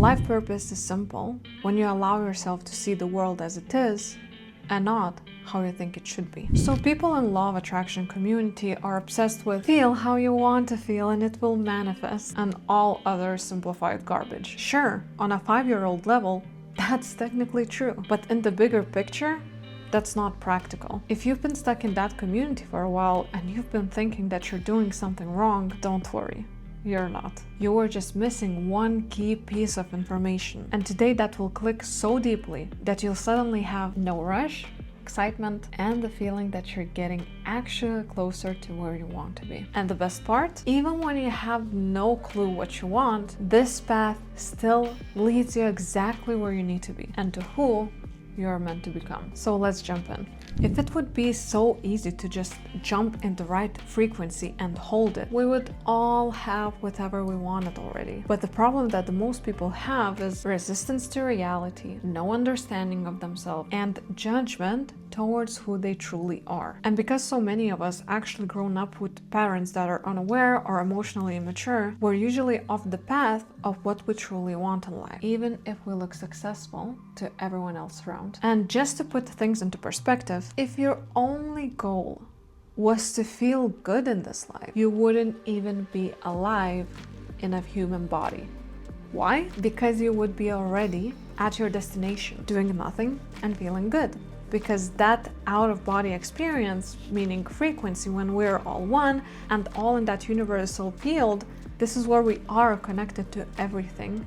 Life purpose is simple when you allow yourself to see the world as it is and not how you think it should be. So people in law of attraction community are obsessed with feel how you want to feel and it will manifest, and all other simplified garbage. Sure, on a 5-year-old level, that's technically true, but in the bigger picture, that's not practical. If you've been stuck in that community for a while and you've been thinking that you're doing something wrong, don't worry. You're not. You were just missing one key piece of information. And today that will click so deeply that you'll suddenly have no rush, excitement, and the feeling that you're getting actually closer to where you want to be. And the best part, even when you have no clue what you want, this path still leads you exactly where you need to be and to who you're meant to become. So let's jump in. If it would be so easy to just jump in the right frequency and hold it, we would all have whatever we wanted already. But the problem that the most people have is resistance to reality, no understanding of themselves, and judgment towards who they truly are. And because so many of us actually grown up with parents that are unaware or emotionally immature, we're usually off the path of what we truly want in life, even if we look successful to everyone else around. And just to put things into perspective, if your only goal was to feel good in this life, you wouldn't even be alive in a human body. Why? Because you would be already at your destination, doing nothing and feeling good. Because that out-of-body experience, meaning frequency, when we're all one and all in that universal field, this is where we are connected to everything.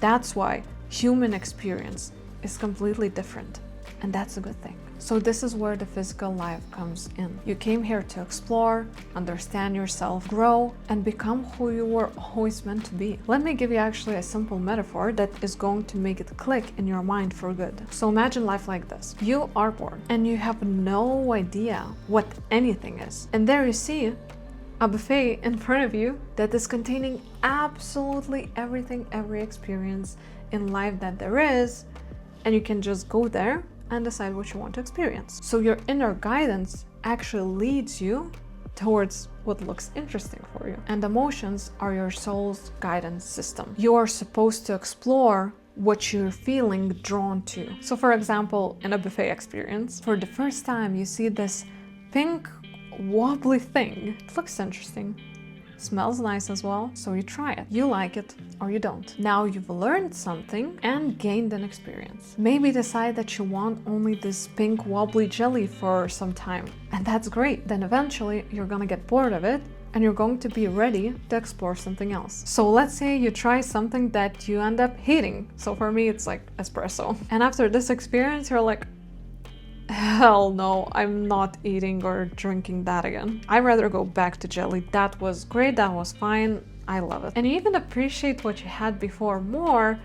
That's why human experience is completely different, and that's a good thing. So this is where the physical life comes in. You came here to explore, understand yourself, grow, and become who you were always meant to be. Let me give you actually a simple metaphor that is going to make it click in your mind for good. So imagine life like this. You are born and you have no idea what anything is. And there you see a buffet in front of you that is containing absolutely everything, every experience in life that there is, and you can just go there and decide what you want to experience. So your inner guidance actually leads you towards what looks interesting for you. And emotions are your soul's guidance system. You are supposed to explore what you're feeling drawn to. So for example, in a buffet experience, for the first time you see this pink wobbly thing. It looks interesting. Smells nice as well, so you try it. You like it or you don't. Now you've learned something and gained an experience. Maybe decide that you want only this pink wobbly jelly for some time, and that's great. Then eventually you're gonna get bored of it and you're going to be ready to explore something else. So let's say you try something that you end up hating. So for me, it's like espresso. And after this experience, you're like, hell no, I'm not eating or drinking that again. I'd rather go back to jelly. That was great, that was fine, I love it. And you even appreciate what you had before more,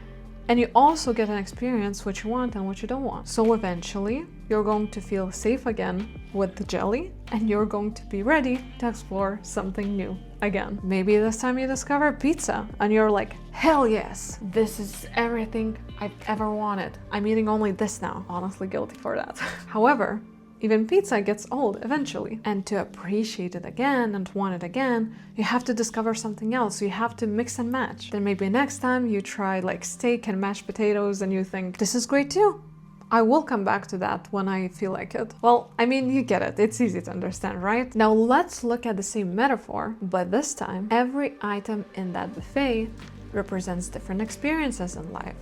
and you also get an experience what you want and what you don't want. So eventually, you're going to feel safe again with the jelly, and you're going to be ready to explore something new again. Maybe this time you discover pizza, and you're like, hell yes, this is everything I've ever wanted. I'm eating only this now. Honestly, guilty for that. However, even pizza gets old eventually, and to appreciate it again and want it again, you have to discover something else. So you have to mix and match. Then maybe next time you try like steak and mashed potatoes and you think, this is great too. I will come back to that when I feel like it. Well, I mean, you get it. It's easy to understand, right? Now let's look at the same metaphor, but this time, every item in that buffet represents different experiences in life,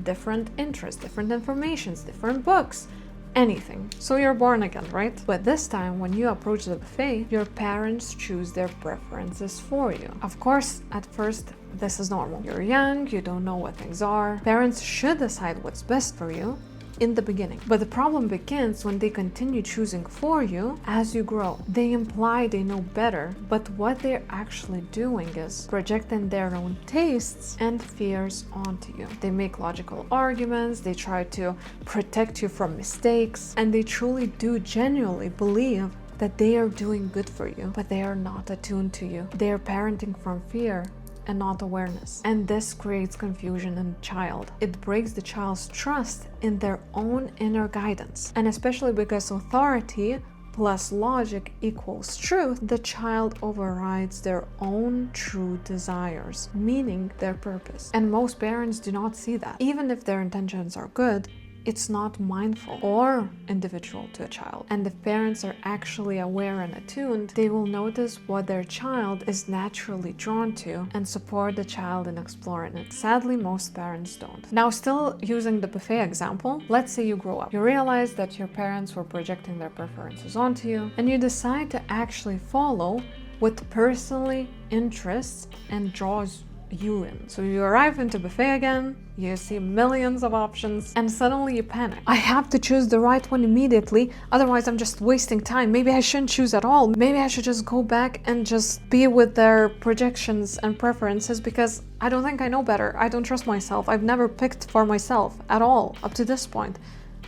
different interests, different informations, different books, anything. So you're born again, right? But this time, when you approach the buffet, your parents choose their preferences for you. Of course, at first, this is normal. You're young, you don't know what things are. Parents should decide what's best for you in the beginning. But the problem begins when they continue choosing for you as you grow. They imply they know better, but what they're actually doing is projecting their own tastes and fears onto you. They make logical arguments, they try to protect you from mistakes, and they truly do genuinely believe that they are doing good for you, but they are not attuned to you. They are parenting from fear and not awareness. And this creates confusion in the child. It breaks the child's trust in their own inner guidance. And especially because authority plus logic equals truth, the child overrides their own true desires, meaning their purpose. And most parents do not see that. Even if their intentions are good, it's not mindful or individual to a child. And if parents are actually aware and attuned, they will notice what their child is naturally drawn to and support the child in exploring it. Sadly, most parents don't. Now, still using the buffet example, let's say you grow up. You realize that your parents were projecting their preferences onto you, and you decide to actually follow what personally interests and draws you in. So you arrive into buffet again, you see millions of options, and suddenly you panic. I have to choose the right one immediately, otherwise I'm just wasting time. Maybe I shouldn't choose at all. Maybe I should just go back and just be with their projections and preferences because I don't think I know better. I don't trust myself. I've never picked for myself at all up to this point.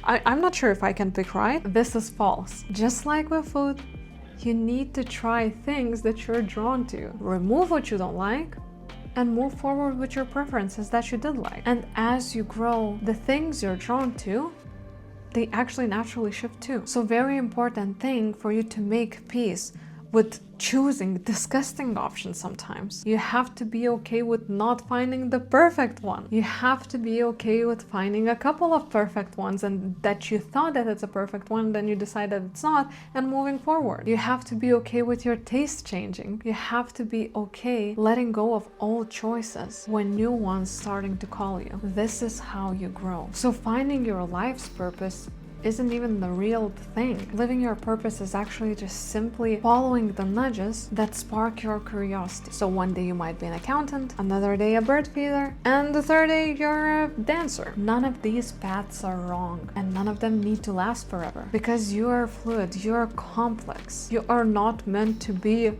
I'm not sure if I can pick right. This is false. Just like with food, you need to try things that you're drawn to. Remove what you don't like, and move forward with your preferences that you did like. And as you grow, the things you're drawn to, they actually naturally shift too. So very important thing for you to make peace with choosing disgusting options sometimes. You have to be okay with not finding the perfect one. You have to be okay with finding a couple of perfect ones and that you thought that it's a perfect one, then you decide that it's not, and moving forward. You have to be okay with your taste changing. You have to be okay letting go of old choices when new ones starting to call you. This is how you grow. So finding your life's purpose isn't even the real thing. Living your purpose is actually just simply following the nudges that spark your curiosity. So one day you might be an accountant, another day a bird feeder, and the third day you're a dancer. None of these paths are wrong, and none of them need to last forever. Because you are fluid, you are complex. You are not meant to be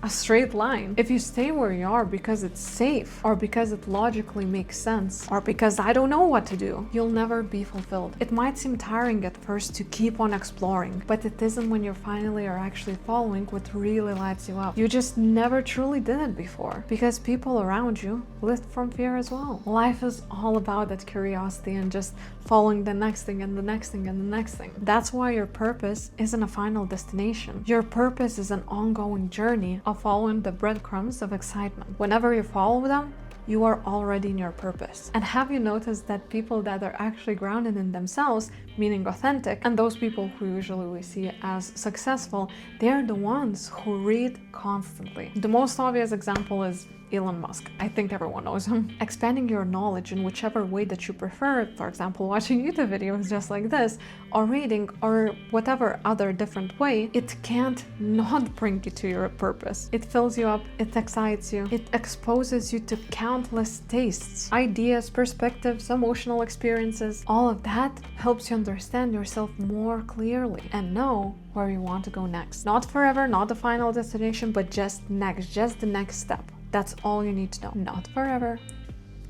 a straight line. If you stay where you are because it's safe, or because it logically makes sense, or because I don't know what to do, you'll never be fulfilled. It might seem tiring at first to keep on exploring, but it isn't when you finally are actually following what really lights you up. You just never truly did it before, because people around you lived from fear as well. Life is all about that curiosity and just following the next thing and the next thing and the next thing. That's why your purpose isn't a final destination. Your purpose is an ongoing journey of following the breadcrumbs of excitement. Whenever you follow them, you are already in your purpose. And have you noticed that people that are actually grounded in themselves, meaning authentic, and those people who usually we see as successful, they're the ones who read constantly. The most obvious example is Elon Musk. I think everyone knows him. Expanding your knowledge in whichever way that you prefer, for example, watching YouTube videos just like this, or reading, or whatever other different way, it can't not bring you to your purpose. It fills you up, it excites you, it exposes you to countless tastes, ideas, perspectives, emotional experiences. All of that helps you understand yourself more clearly and know where you want to go next. Not forever, not the final destination, but just next, just the next step. That's all you need to know. Not forever,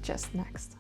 just next.